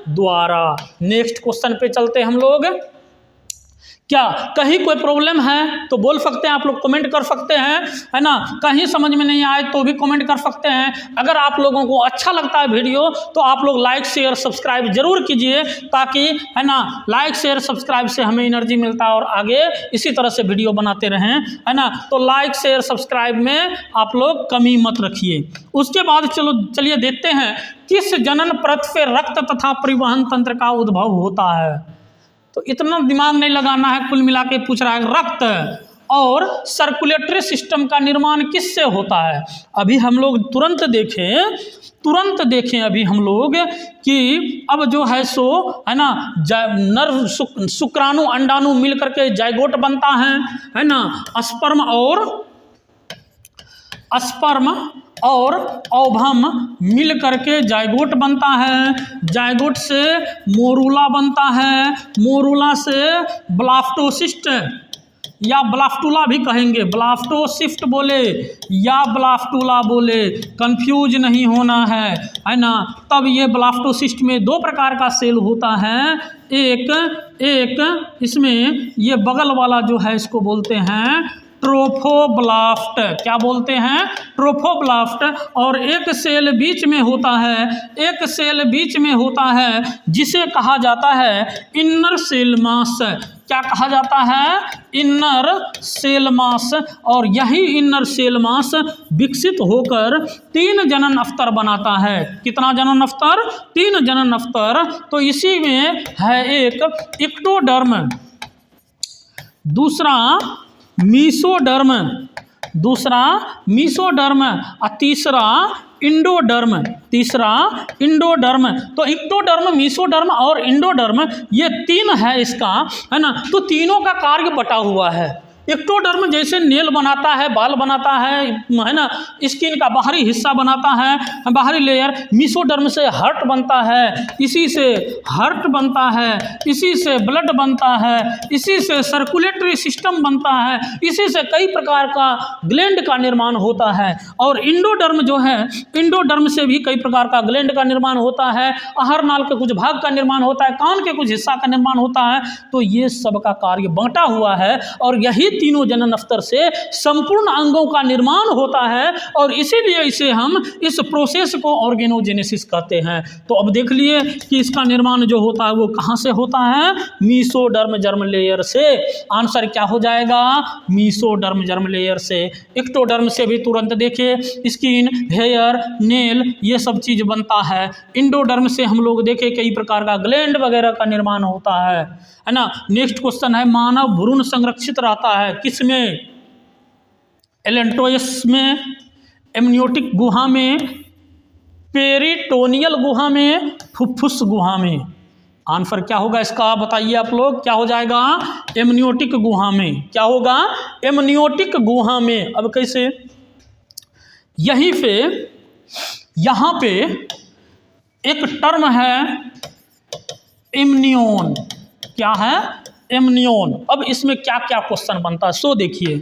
द्वारा। नेक्स्ट क्वेश्चन पे चलते हम लोग। क्या कहीं कोई प्रॉब्लम है तो बोल सकते हैं, आप लोग कमेंट कर सकते हैं, है ना। कहीं समझ में नहीं आए तो भी कमेंट कर सकते हैं। अगर आप लोगों को अच्छा लगता है वीडियो तो आप लोग लाइक शेयर सब्सक्राइब जरूर कीजिए, ताकि है ना, लाइक शेयर सब्सक्राइब से हमें एनर्जी मिलता है और आगे इसी तरह से वीडियो बनाते रहें, है ना। तो लाइक शेयर सब्सक्राइब में आप लोग कमी मत रखिए। उसके बाद चलिए देखते हैं किस जनन परत से रक्त तथा परिवहन तंत्र का उद्भव होता है। तो इतना दिमाग नहीं लगाना है, कुल मिला के पूछ रहा है रक्त और सर्कुलेटरी सिस्टम का निर्माण किससे होता है। अभी हम लोग तुरंत देखें अभी हम लोग कि अब जो है सो है ना, नर शुक्राणु अंडाणु मिल करके जाइगोट बनता है ना। स्पर्म और ओवम मिल करके जाइगोट बनता है, जाइगोट से मोरूला बनता है, मोरूला से ब्लास्टोसिस्ट या ब्लास्टुला भी कहेंगे, ब्लास्टोसिस्ट बोले या ब्लास्टुला बोले, कंफ्यूज नहीं होना है ना। तब ये ब्लास्टोसिस्ट में दो प्रकार का सेल होता है, एक इसमें ये बगल वाला जो है इसको बोलते हैं ट्रोफोब्लास्ट। क्या बोलते हैं, ट्रोफोब्लास्ट। और एक सेल बीच में होता है, जिसे कहा जाता है इनर सेल मास। क्या कहा जाता है, इनर सेल मास। और यही इनर सेल मास विकसित होकर 3 जनन अफ्तर बनाता है। कितना जनन अफ्तर, 3 जनन अफ्तर। तो इसी में है एक इक्टोडर्म, दूसरा मीसोडर्म, और तीसरा इंडोडर्म। तो इक्टोडर्म, मीसोडर्म और इंडोडर्म, ये 3 है इसका, है ना। तो तीनों का कार्य बटा हुआ है। इक्टोडर्म जैसे नेल बनाता है, बाल बनाता है ना, स्किन का बाहरी हिस्सा बनाता है, बाहरी लेयर। मीसोडर्म से हार्ट बनता है, इसी से हार्ट बनता है, इसी से ब्लड बनता है, इसी से सर्कुलेटरी सिस्टम बनता है, इसी से कई प्रकार का ग्लैंड का निर्माण होता है। और इंडोडर्म जो है, इंडोडर्म से भी कई प्रकार का ग्लैंड का निर्माण होता है, आहार नाल के कुछ भाग का निर्माण होता है, कान के कुछ हिस्सा का निर्माण होता है। तो ये सब का कार्य बांटा हुआ है, और यही तीनों जनन स्तर से संपूर्ण अंगों का निर्माण होता है और इसीलिए इसे हम इस प्रोसेस को ऑर्गेनोजेनेसिस कहते हैं। तो अब देख लिए कि इसका निर्माण जो होता है वो कहाँ से होता है, मीसोडर्म जर्म लेयर से। आंसर क्या हो जाएगा, मीसोडर्म जर्म लेयर से। एक्टोडर्म से भी तुरंत देखिए स्किन, हेयर, नेल ये सब चीज बनता है। इंडोडर्म से हम लोग देखें कई प्रकार का ग्लैंड वगैरह का निर्माण होता है ना। नेक्स्ट क्वेश्चन है, मानव भ्रूण संरक्षित रहता है किसमें, एलेंटोयस में, एमनियोटिक गुहा में, पेरिटोनियल गुहा में, फुफ्फुस गुहा में। आंसर क्या होगा इसका बताइए आप लोग, क्या हो जाएगा, एमनियोटिक गुहा में। क्या होगा, एमनियोटिक गुहा में। अब कैसे, यहीं पे यहाँ पे एक टर्म है एमनियोन। क्या है, एमनियोन। अब इसमें क्या क्या क्वेश्चन बनता है सो देखिए।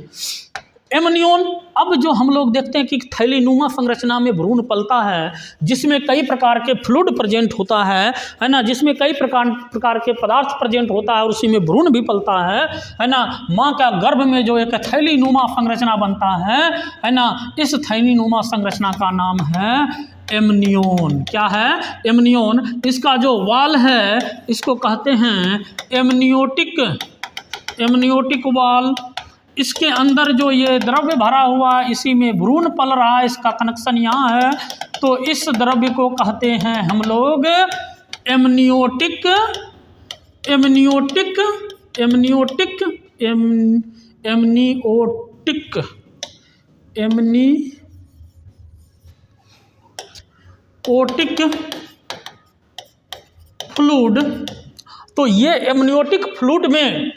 एमनियोन, अब जो हम लोग देखते हैं कि थैलीनुमा संरचना में भ्रूण पलता है जिसमें कई प्रकार के फ्लूइड प्रेजेंट होता है ना, जिसमें कई प्रकार के पदार्थ प्रेजेंट होता है और उसी में भ्रूण भी पलता है ना। माँ का गर्भ में जो एक थैलीनुमा संरचना बनता है ना, इस थैलीनुमा संरचना का नाम है एमनियोन। क्या है, एमनियोन। इसका जो वाल है इसको कहते हैं एमनियोटिक वाल। इसके अंदर जो ये द्रव्य भरा हुआ है इसी में भ्रूण पल रहा है, इसका कनेक्शन यहाँ है। तो इस द्रव्य को कहते हैं हम लोग एमनियोटिक फ्लूइड। तो ये एमनियोटिक फ्लूइड में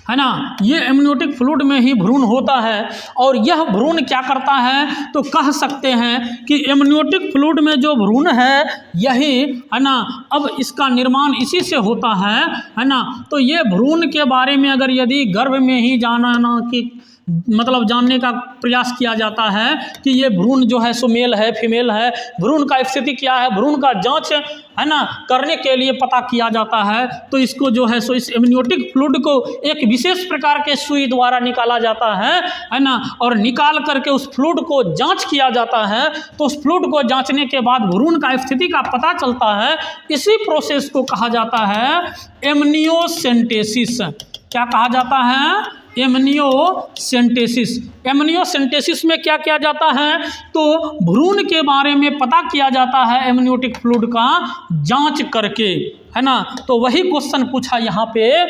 है ना, ये एमनियोटिक फ्लूइड में ही भ्रूण होता है। और यह भ्रूण क्या करता है, तो कह सकते हैं कि एमनियोटिक फ्लूइड में जो भ्रूण है यही है ना, अब इसका निर्माण इसी से होता है ना। तो ये भ्रूण के बारे में अगर यदि गर्भ में ही जानना कि मतलब जानने का प्रयास किया जाता है कि ये भ्रूण जो है सो मेल है फीमेल है, भ्रूण का स्थिति क्या है, भ्रूण का जांच है ना करने के लिए पता किया जाता है। तो इसको जो है सो इस एमनियोटिक फ्लूइड को एक विशेष प्रकार के सुई द्वारा निकाला जाता है ना, और निकाल करके उस फ्लूइड को जांच किया जाता है। तो उस फ्लूइड को जांचने के बाद भ्रूण का स्थिति का पता चलता है। इसी प्रोसेस को कहा जाता है एमनियोसेंटेसिस। क्या कहा जाता है, एमनियोसेंटेसिस। एमनियोसेंटेसिस में क्या किया जाता है, तो भ्रूण के बारे में पता किया जाता है एमनियोटिक फ्लूइड का जांच करके, है ना। तो वही क्वेश्चन पूछा यहाँ पे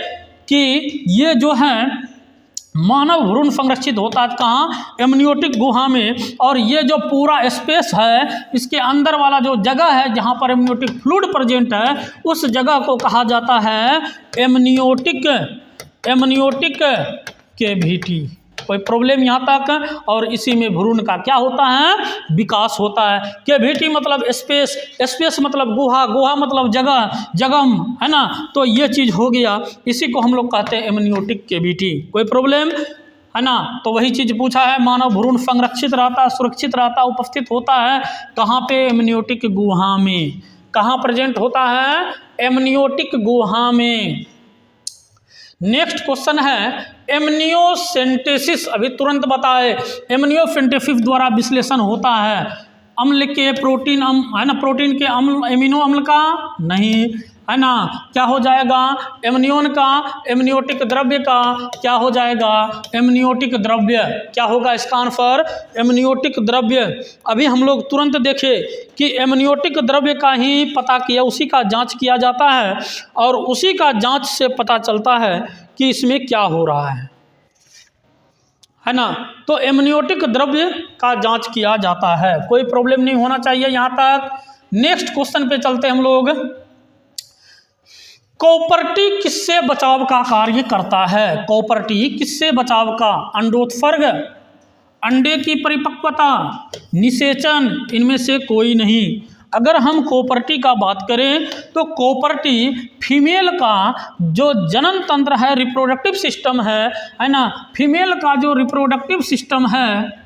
कि ये जो है मानव भ्रूण संरक्षित होता है कहाँ, एमनियोटिक गुहा में। और ये जो पूरा स्पेस है इसके अंदर वाला जो जगह है जहाँ पर एमनियोटिक फ्लूइड प्रेजेंट है उस जगह को कहा जाता है एमनियोटिक कैविटी। कोई प्रॉब्लम यहाँ तक। और इसी में भ्रूण का क्या होता है, विकास होता है। कैविटी मतलब स्पेस मतलब गुहा मतलब जगह है ना। तो ये चीज़ हो गया, इसी को हम लोग कहते हैं एमनियोटिक कैविटी। कोई प्रॉब्लम है ना। तो वही चीज़ पूछा है, मानव भ्रूण संरक्षित रहता, सुरक्षित रहता, उपस्थित होता है कहाँ पे, एमनियोटिक गुहा में। कहाँ प्रेजेंट होता है, एमनियोटिक गुहा में। नेक्स्ट क्वेश्चन है एमनियोसेंटेसिस। अभी तुरंत बताए, एमनियोसेंटेसिस द्वारा विश्लेषण होता है अम्ल के प्रोटीन है ना, प्रोटीन के अम्ल, एमिनो अम्ल का नहीं है ना। क्या हो जाएगा, एमनियोन का, एमनियोटिक द्रव्य का क्या हो जाएगा, एमनियोटिक द्रव्य। क्या होगा इसका आंसर, एमनियोटिक द्रव्य। अभी हम लोग तुरंत देखें कि एमनियोटिक द्रव्य का ही पता किया, उसी का जांच किया जाता है और उसी का जांच से पता चलता है कि इसमें क्या हो रहा है ना। तो एमनियोटिक द्रव्य का जांच किया जाता है, कोई प्रॉब्लम नहीं होना चाहिए यहाँ तक। नेक्स्ट क्वेश्चन पे चलते हम लोग। कॉपर्टी किससे बचाव का कार्य करता है, कॉपर्टी किससे बचाव का, अंडोत्सर्ग, अंडे की परिपक्वता, निषेचन, इनमें से कोई नहीं। अगर हम कॉपर्टी का बात करें तो कॉपर्टी फीमेल का जो जनन तंत्र है, रिप्रोडक्टिव सिस्टम है ना, फीमेल का जो रिप्रोडक्टिव सिस्टम है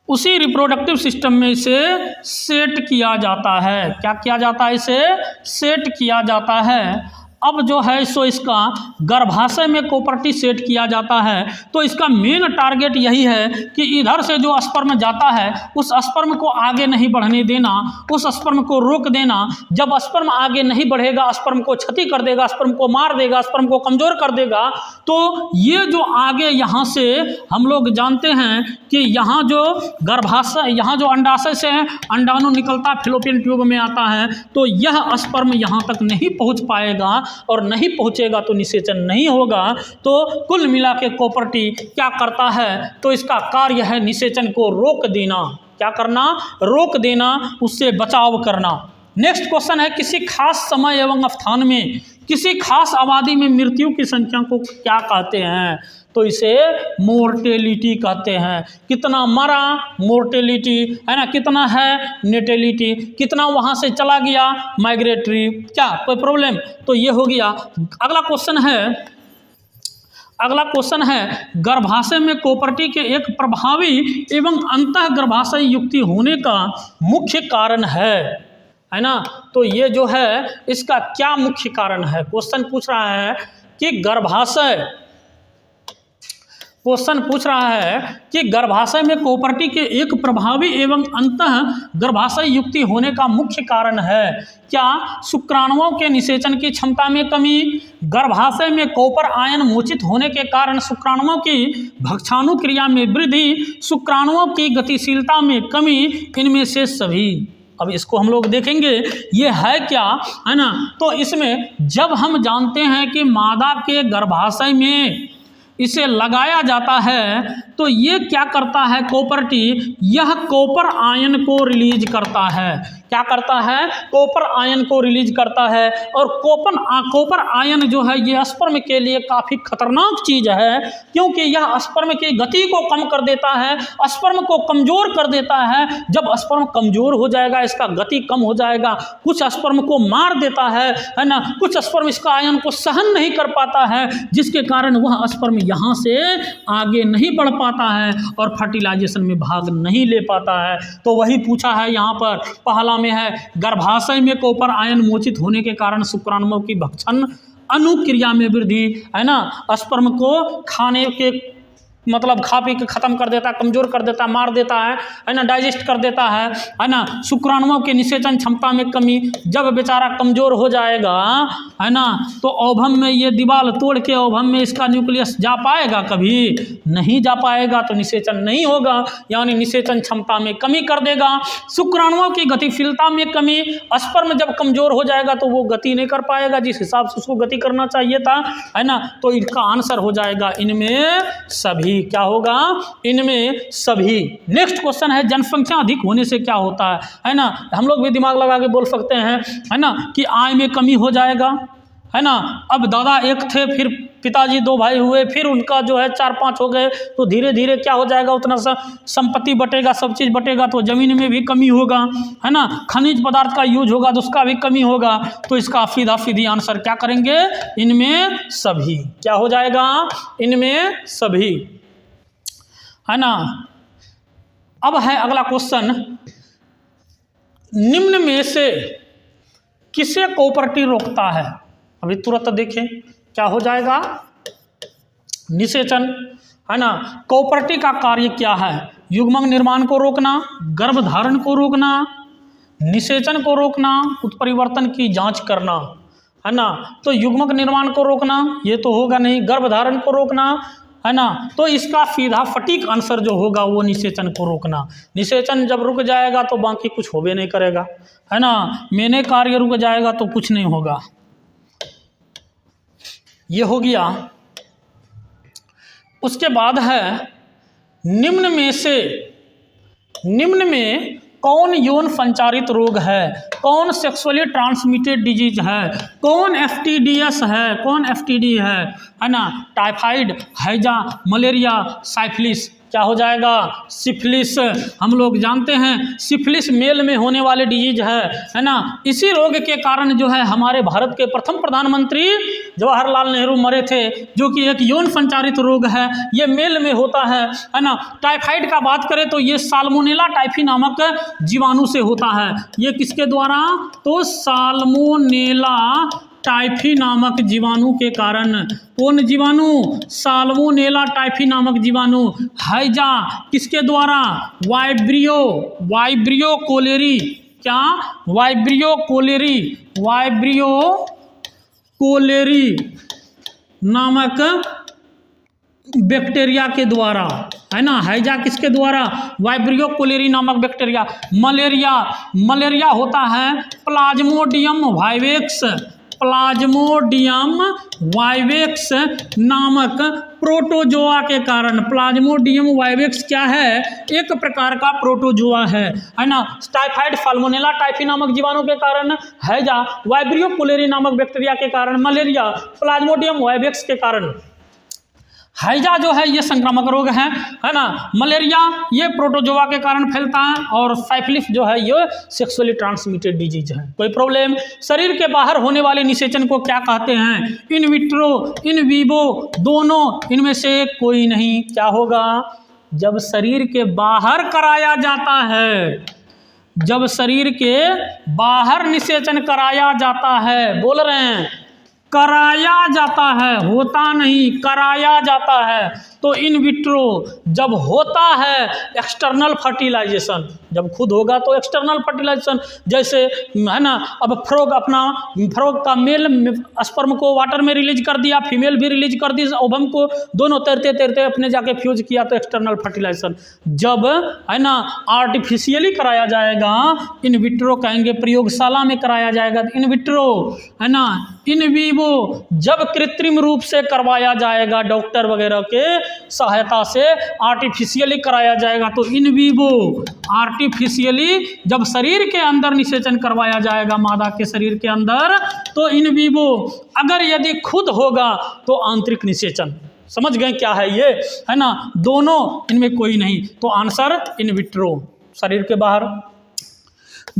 उसी रिप्रोडक्टिव सिस्टम में इसे सेट किया जाता है। क्या किया जाता है, इसे सेट किया जाता है। अब जो है सो इसका गर्भाशय में कोपर्टी सेट किया जाता है। तो इसका मेन टारगेट यही है कि इधर से जो स्पर्म जाता है उस स्पर्म को आगे नहीं बढ़ने देना, उस स्पर्म को रोक देना। जब स्पर्म आगे नहीं बढ़ेगा, स्पर्म को क्षति कर देगा, स्पर्म को मार देगा, स्पर्म को कमज़ोर कर देगा, तो ये जो आगे यहाँ से हम लोग जानते हैं कि यहाँ जो गर्भाशय, यहाँ जो अंडाशय से अंडाणु निकलता फिलोपियन ट्यूब में आता है, तो यह स्पर्म यहाँ तक नहीं पहुँच पाएगा और नहीं पहुँचेगा तो निषेचन नहीं होगा। तो कुल मिला के कोपर्टी क्या करता है, तो इसका कार्य है निषेचन को रोक देना। क्या करना? रोक देना, उससे बचाव करना। नेक्स्ट क्वेश्चन है, किसी खास समय एवं स्थान में किसी खास आबादी में मृत्यु की संख्या को क्या कहते हैं? तो इसे मोर्टेलिटी कहते हैं। कितना मरा, मोर्टेलिटी, है ना। कितना है, नेटेलिटी। कितना वहाँ से चला गया, माइग्रेटरी। क्या कोई प्रॉब्लम? तो ये हो गया। अगला क्वेश्चन है गर्भाशय में कोपर्टी के एक प्रभावी एवं अंतः गर्भाशय युक्ति होने का मुख्य कारण है ना। तो ये जो है इसका क्या मुख्य कारण है? क्वेश्चन पूछ रहा है कि गर्भाशय में कोपर्टी के एक प्रभावी एवं अंतः गर्भाशय युक्ति होने का मुख्य कारण है क्या? शुक्राणुओं के निषेचन की क्षमता में कमी, गर्भाशय में कॉपर आयन मोचित होने के कारण शुक्राणुओं की भक्षाणु क्रिया में वृद्धि, शुक्राणुओं की गतिशीलता में कमी, इनमें से सभी। अब इसको हम लोग देखेंगे ये है क्या, है ना। तो इसमें जब हम जानते हैं कि मादा के गर्भाशय में इसे लगाया जाता है तो ये क्या करता है, कोपर्टी, यह कॉपर आयन को रिलीज करता है। क्या करता है? कॉपर आयन को रिलीज करता है। और कॉपर आयन जो है ये स्पर्म के लिए काफ़ी खतरनाक चीज़ है, क्योंकि यह स्पर्म की गति को कम कर देता है, स्पर्म को कमज़ोर कर देता है। जब स्पर्म कमज़ोर हो जाएगा, इसका गति कम हो जाएगा, कुछ स्पर्म को मार देता है ना। कुछ स्पर्म इसका आयन को सहन नहीं कर पाता है, जिसके कारण वह स्पर्म यहाँ से आगे नहीं बढ़ पाता है और फर्टिलाइजेशन में भाग नहीं ले पाता है। तो वही पूछा है यहाँ पर, पहला में है गर्भाशय में कॉपर आयन मोचित होने के कारण शुक्राणुओं की भक्षण अनुक्रिया में वृद्धि, है ना। स्पर्म को खाने के मतलब खा पी के ख़त्म कर देता है, कमज़ोर कर देता है, मार देता है ना, डाइजेस्ट कर देता है ना। शुक्राणुओं के निषेचन क्षमता में कमी, जब बेचारा कमज़ोर हो जाएगा, है ना, तो ओवम में ये दीवार तोड़ के ओवम में इसका न्यूक्लियस जा पाएगा? कभी नहीं जा पाएगा, तो निषेचन नहीं होगा, यानी निषेचन क्षमता में कमी कर देगा। शुक्राणुओं की गतिशीलता में कमी, स्पर्म जब कमज़ोर हो जाएगा तो वो गति नहीं कर पाएगा जिस हिसाब से उसको गति करना चाहिए था, है ना। तो इनका आंसर हो जाएगा इनमें सभी। क्या होगा? इनमें सभी। नेक्स्ट क्वेश्चन है, जनसंख्या अधिक होने से क्या होता है ना। हम लोग भी दिमाग लगा के बोल सकते हैं, है ना, कि आय में कमी हो जाएगा, है ना। अब दादा एक थे, फिर पिताजी 2 भाई हुए, फिर उनका जो है 4-5 हो गए, तो धीरे धीरे क्या हो जाएगा, उतना सा संपत्ति बटेगा, सब चीज़ बटेगा, तो ज़मीन में भी कमी होगा, है ना। खनिज पदार्थ का यूज होगा तो उसका भी कमी होगा। तो इसका सीधा आंसर क्या करेंगे? इनमें सभी। क्या हो जाएगा? इनमें सभी, है ना। अब है अगला क्वेश्चन, निम्न में से किसे कोपर्टी रोकता है? अभी तुरंत देखें क्या हो जाएगा, निषेचन, है ना। कोपर्टी का कार्य क्या है? युग्मक निर्माण को रोकना, गर्भधारण को रोकना, निषेचन को रोकना, उत्परिवर्तन की जांच करना, है ना। तो युग्मक निर्माण को रोकना ये तो होगा नहीं, गर्भधारण को रोकना, है ना। तो इसका सीधा सटीक आंसर जो होगा वो निषेचन को रोकना। निषेचन जब रुक जाएगा तो बाकी कुछ होबे नहीं करेगा, है ना। मैंने कार्य रुक जाएगा तो कुछ नहीं होगा। ये हो गया। उसके बाद है, निम्न में कौन यौन संचारित रोग है? कौन सेक्सुअली ट्रांसमिटेड डिजीज है? कौन एफटीडीएस है? कौन एफटीडी है ना। टाइफाइड, हैजा, मलेरिया, साइफिलिस। क्या हो जाएगा? सिफिलिस। हम लोग जानते हैं सिफिलिस मेल में होने वाले डिजीज है ना। इसी रोग के कारण जो है हमारे भारत के प्रथम प्रधानमंत्री जवाहरलाल नेहरू मरे थे, जो कि एक यौन संचारित रोग है, ये मेल में होता है ना। टाइफाइड का बात करें तो ये साल्मोनेला टाइफी नामक जीवाणु से होता है। ये किसके द्वारा? तो साल्मोनेला टाइफी नामक जीवाणु के कारण। कौन जीवाणु? साल्मोनेला टाइफी नामक जीवाणु। हैजा किसके द्वारा? Vibrio cholerae. क्या? वाइब्रियो कोलेरी नामक बैक्टीरिया के द्वारा, है ना। हैजा किसके द्वारा? वाइब्रियो कोलेरी नामक बैक्टीरिया। मलेरिया होता है प्लाज्मोडियम वाइवेक्स नामक प्रोटोजोआ के कारण। प्लाज्मोडियम वाइवेक्स क्या है? एक प्रकार का प्रोटोजोआ है ना। टाइफाइड साल्मोनेला टाइफी नामक जीवाणु के कारण, हैजा वाइब्रियो कोलेरी नामक बैक्टीरिया के कारण, मलेरिया प्लाज्मोडियम वाइवेक्स के कारण। हैजा जो है ये संक्रामक रोग है ना। मलेरिया ये प्रोटोजोआ के कारण फैलता है, और साइफिलिस जो है ये सेक्सुअली ट्रांसमिटेड डिजीज है। कोई प्रॉब्लम? शरीर के बाहर होने वाले निषेचन को क्या कहते हैं? इन विट्रो, इन वीवो, दोनों, इनमें से कोई नहीं। क्या होगा? जब शरीर के बाहर कराया जाता है, जब शरीर के बाहर निषेचन कराया जाता है, बोल रहे हैं कराया जाता है, होता नहीं, कराया जाता है, तो इन विट्रो जब होता है एक्सटर्नल फर्टिलाइजेशन, जब खुद होगा तो एक्सटर्नल फर्टिलाइजेशन, जैसे है ना, अब फ्रॉग का मेल स्पर्म को वाटर में रिलीज कर दिया, फीमेल भी रिलीज कर दी ओवम को, दोनों तैरते तैरते अपने जाके फ्यूज किया, तो एक्सटर्नल फर्टिलाइजेशन। जब है ना आर्टिफिशियली कराया जाएगा, इन विट्रो कहेंगे, प्रयोगशाला में कराया जाएगा इन विट्रो, है ना। इन वीवो जब कृत्रिम रूप से करवाया जाएगा, डॉक्टर वगैरह के सहायता से आर्टिफिशियली कराया जाएगा, तो इन वीवो आर्टिफिशियली जब शरीर के अंदर निषेचन करवाया जाएगा, मादा के शरीर के अंदर, तो इन वीवो अगर यदि खुद होगा तो आंतरिक निषेचन। समझ गए क्या है ये, है ना। दोनों, इनमें कोई नहीं, तो आंसर इन विट्रो, शरीर के बाहर।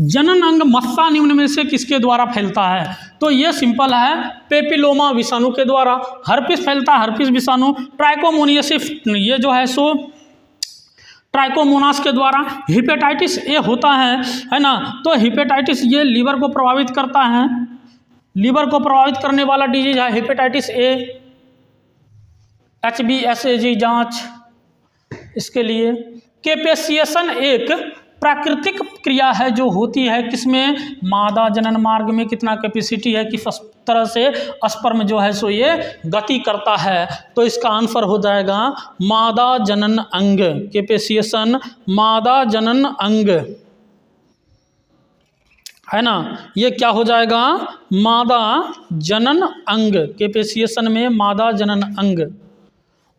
जनन अंग मस्सा निम्न में से किसके द्वारा फैलता है? तो ये सिंपल है, पेपिलोमा विषाणु के द्वारा। हर्पिस फैलता है, हर्पिस विषाणु। ट्राइकोमोनियासिस ये जो है सो ट्राइकोमोनास के द्वारा। हिपेटाइटिस ए होता है ना, तो हिपेटाइटिस ये लीवर को प्रभावित करता है, लीवर को प्रभावित करने वाला डिजीज है हिपेटाइटिस ए। HBsAg जांच इसके लिए। कैपेसिएशन एक प्राकृतिक क्रिया है जो होती है किसमें? मादा जनन मार्ग में कितना कैपेसिटी है, किस तरह से स्पर्म जो है सो ये गति करता है, तो इसका आंसर हो जाएगा मादा जनन अंग। कैपेसिएशन मादा जनन अंग, है ना, ये क्या हो जाएगा? मादा जनन अंग, कैपेसिएशन में मादा जनन अंग।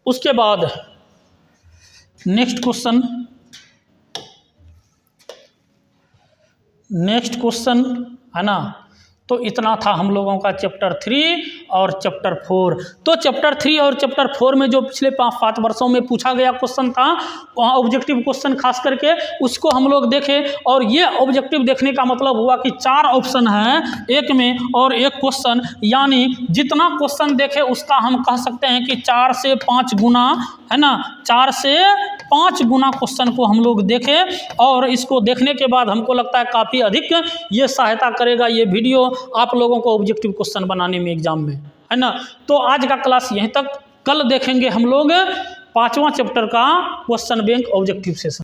उसके बाद नेक्स्ट क्वेश्चन है ना। तो इतना था हम लोगों का चैप्टर 3 और चैप्टर 4। तो चैप्टर 3 और चैप्टर 4 में जो पिछले 5-7 वर्षों में पूछा गया क्वेश्चन था, वहाँ ऑब्जेक्टिव क्वेश्चन खास करके उसको हम लोग देखे, और ये ऑब्जेक्टिव देखने का मतलब हुआ कि 4 ऑप्शन हैं एक में और एक क्वेश्चन, यानी जितना क्वेश्चन देखे उसका हम कह सकते हैं कि 4 से 5 गुना, है ना, 4 से 5 गुना क्वेश्चन को हम लोग देखें, और इसको देखने के बाद हमको लगता है काफ़ी अधिक ये सहायता करेगा ये वीडियो आप लोगों को ऑब्जेक्टिव क्वेश्चन बनाने में एग्जाम में, है ना। तो आज का क्लास यहीं तक, कल देखेंगे हम लोग 5वां चैप्टर का क्वेश्चन बैंक ऑब्जेक्टिव सेशन।